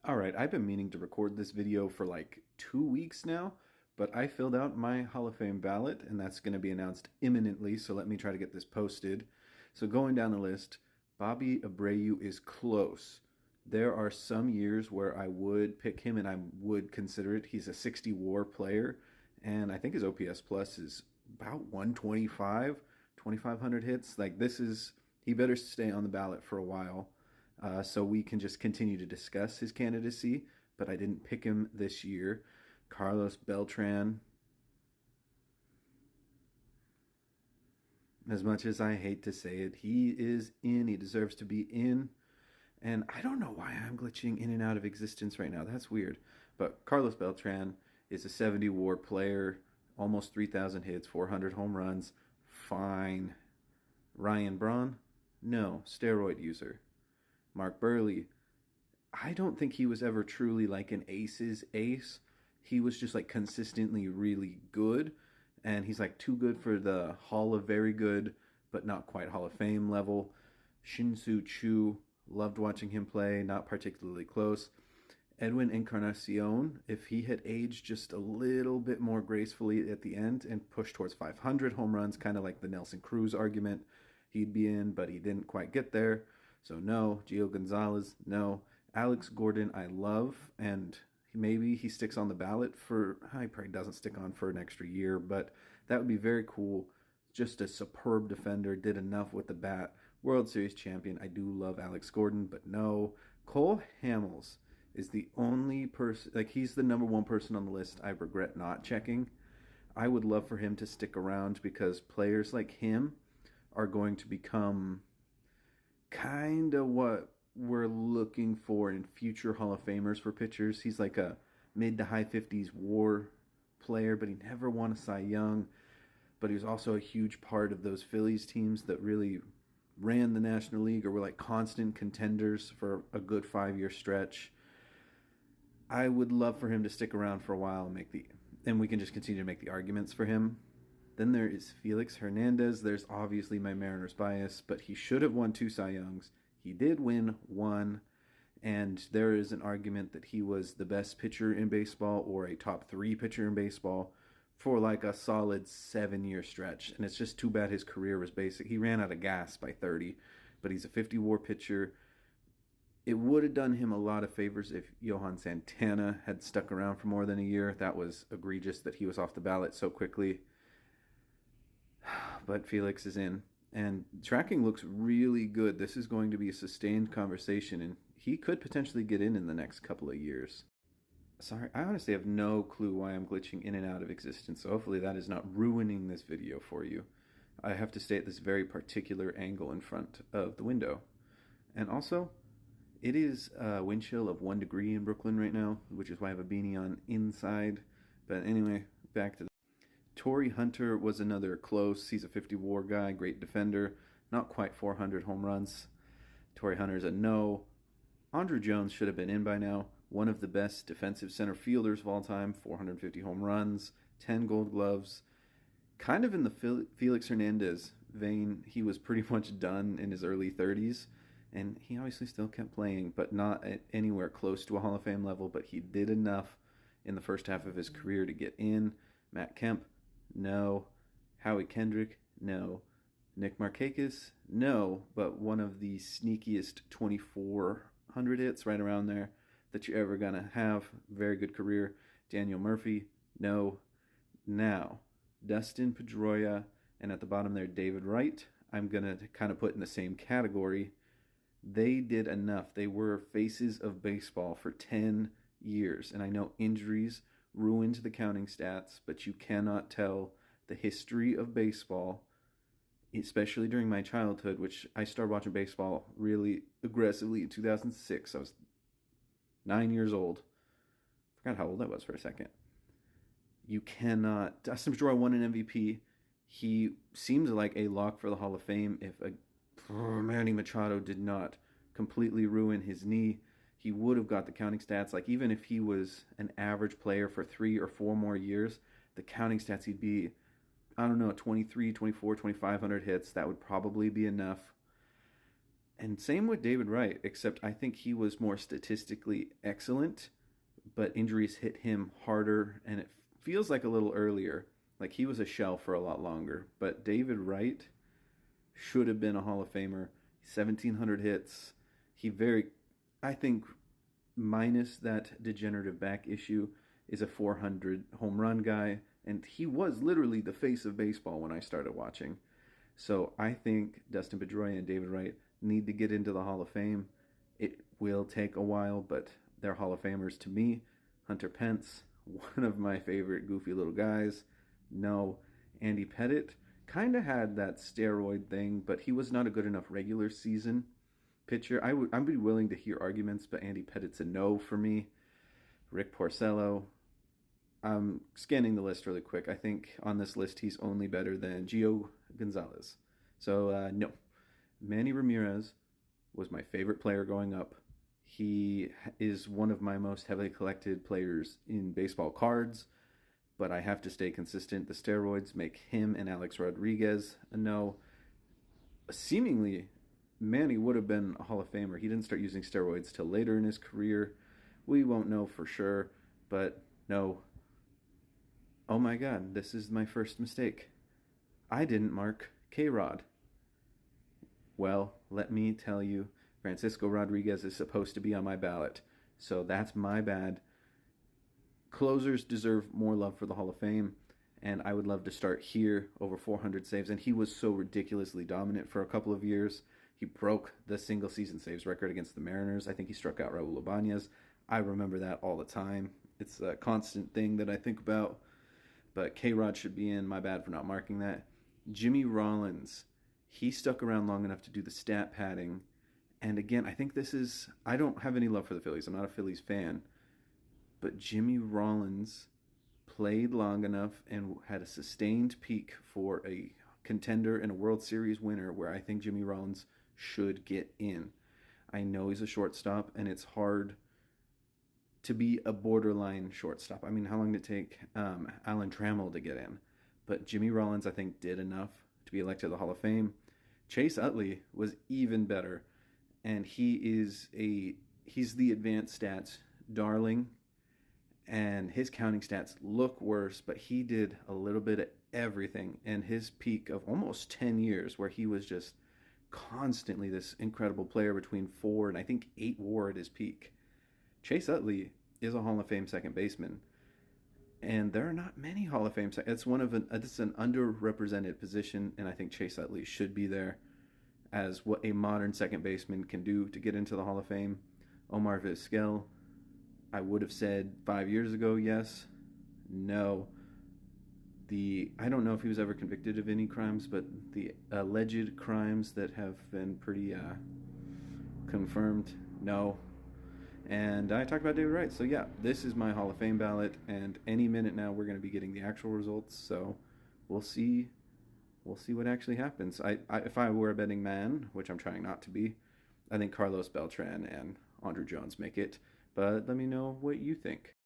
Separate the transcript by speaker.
Speaker 1: All right, I've been meaning to record this video for like 2 weeks now, but I filled out my Hall of Fame ballot, and that's going to be announced imminently, so let me try to get this posted. So going down the list, Bobby Abreu is close. There are some years where I would pick him and I would consider it. He's a 60 WAR player, and I think his OPS plus is about 125, 2,500 hits. Like he better stay on the ballot for a while so we can just continue to discuss his candidacy, but I didn't pick him this year. Carlos Beltran, as much as I hate to say it, he is in. He deserves to be in. And I don't know why I'm glitching in and out of existence right now. That's weird. But Carlos Beltran is a 70 WAR player, almost 3,000 hits, 400 home runs. Fine. Ryan Braun? No, steroid user. Mark Burley, I don't think he was ever truly like an ace's ace. He was just like consistently really good. And he's like too good for the Hall of Very Good, but not quite Hall of Fame level. Shin-Soo Choo, loved watching him play, not particularly close. Edwin Encarnacion, if he had aged just a little bit more gracefully at the end and pushed towards 500 home runs, kind of like the Nelson Cruz argument, he'd be in, but he didn't quite get there. So no. Gio Gonzalez, no. Alex Gordon, I love, and maybe he sticks on the ballot for, he probably doesn't stick on for an extra year, but that would be very cool. Just a superb defender, did enough with the bat. World Series champion, I do love Alex Gordon, but no. Cole Hamels is the only person, like he's the number one person on the list I regret not checking. I would love for him to stick around because players like him are going to become kind of what we're looking for in future Hall of Famers for pitchers. He's like a mid to high 50s WAR player, but he never won a Cy Young. But he was also a huge part of those Phillies teams that really ran the National League or were like constant contenders for a good 5-year stretch. I would love for him to stick around for a while and we can just continue to make the arguments for him. Then there is Felix Hernandez. There's obviously my Mariners bias, but he should have won 2 Cy Youngs. He did win 1, and there is an argument that he was the best pitcher in baseball or a top 3 pitcher in baseball for like a solid 7-year stretch. And it's just too bad his career was basic. He ran out of gas by 30, but he's a 50 WAR pitcher. It would have done him a lot of favors if Johan Santana had stuck around for more than a year. That was egregious that he was off the ballot so quickly. But Felix is in, and tracking looks really good. This is going to be a sustained conversation, and he could potentially get in the next couple of years. Sorry, I honestly have no clue why I'm glitching in and out of existence, so hopefully that is not ruining this video for you. I have to stay at this very particular angle in front of the window. And also, it is a wind chill of 1 degree in Brooklyn right now, which is why I have a beanie on inside. But anyway, back to Torrey Hunter was another close. He's a 50 WAR guy, great defender. Not quite 400 home runs. Torrey Hunter's a no. Andruw Jones should have been in by now. One of the best defensive center fielders of all time. 450 home runs, 10 gold gloves. Kind of in the Felix Hernandez vein. He was pretty much done in his early 30s. And he obviously still kept playing, but not at anywhere close to a Hall of Fame level. But he did enough in the first half of his career to get in. Matt Kemp, no. Howie Kendrick, no. Nick Markakis, no. But one of the sneakiest 2,400 hits right around there that you're ever going to have. Very good career. Daniel Murphy, no. Now, Dustin Pedroia, and at the bottom there, David Wright, I'm going to kind of put in the same category. They did enough. They were faces of baseball for 10 years. And I know injuries ruined the counting stats, but you cannot tell the history of baseball, especially during my childhood, which I started watching baseball really aggressively in 2006. I was 9 years old. Forgot how old I was for a second. You cannot. Dustin Pedroia won an MVP. He seems like a lock for the Hall of Fame if Manny Machado did not completely ruin his knee. He would have got the counting stats. Like, even if he was an average player for 3 or 4 more years, the counting stats, he'd be, I don't know, 23, 24, 2,500 hits. That would probably be enough. And same with David Wright, except I think he was more statistically excellent, but injuries hit him harder, and it feels like a little earlier. Like he was a shell for a lot longer. But David Wright should have been a Hall of Famer. 1,700 hits. He very, I think, minus that degenerative back issue, is a 400 home run guy. And he was literally the face of baseball when I started watching. So I think Dustin Pedroia and David Wright need to get into the Hall of Fame. It will take a while, but they're Hall of Famers to me. Hunter Pence, one of my favorite goofy little guys. No. Andy Pettitte kind of had that steroid thing, but he was not a good enough regular season pitcher. I'd be willing to hear arguments, but Andy Pettitte's a no for me. Rick Porcello. I'm scanning the list really quick. I think on this list he's only better than Gio Gonzalez. So, no. Manny Ramirez was my favorite player growing up. He is one of my most heavily collected players in baseball cards, but I have to stay consistent. The steroids make him and Alex Rodriguez a no. Seemingly, Manny would have been a Hall of Famer. He didn't start using steroids till later in his career. We won't know for sure, but no. Oh my god, this is my first mistake. I didn't mark K-Rod. Well, let me tell you, Francisco Rodriguez is supposed to be on my ballot, so that's my bad. Closers deserve more love for the Hall of Fame, and I would love to start here, over 400 saves, and he was so ridiculously dominant for a couple of years. He broke the single season saves record against the Mariners. I think he struck out Raul Ibanez. I remember that all the time. It's a constant thing that I think about, but K-Rod should be in. My bad for not marking that. Jimmy Rollins, he stuck around long enough to do the stat padding. And again, I think this is, I don't have any love for the Phillies. I'm not a Phillies fan. But Jimmy Rollins played long enough and had a sustained peak for a contender and a World Series winner where I think Jimmy Rollins should get in. I know he's a shortstop, and it's hard to be a borderline shortstop. I mean, how long did it take Alan Trammell to get in? But Jimmy Rollins, I think, did enough to be elected to the Hall of Fame. Chase Utley was even better, and he's the advanced stats darling, and his counting stats look worse, but he did a little bit of everything. And his peak of almost 10 years, where he was just constantly this incredible player between 4 and I think 8 WAR at his peak. Chase Utley is a Hall of Fame second baseman, and there are not many Hall of Fame. It's it's an underrepresented position, and I think Chase Utley should be there as what a modern second baseman can do to get into the Hall of Fame. Omar Vizquel, I would have said 5 years ago, yes, no. I don't know if he was ever convicted of any crimes, but the alleged crimes that have been pretty confirmed, no. And I talked about David Wright. So yeah, this is my Hall of Fame ballot, and any minute now we're going to be getting the actual results. So we'll see what actually happens. If I were a betting man, which I'm trying not to be, I think Carlos Beltran and Andrew Jones make it. But let me know what you think.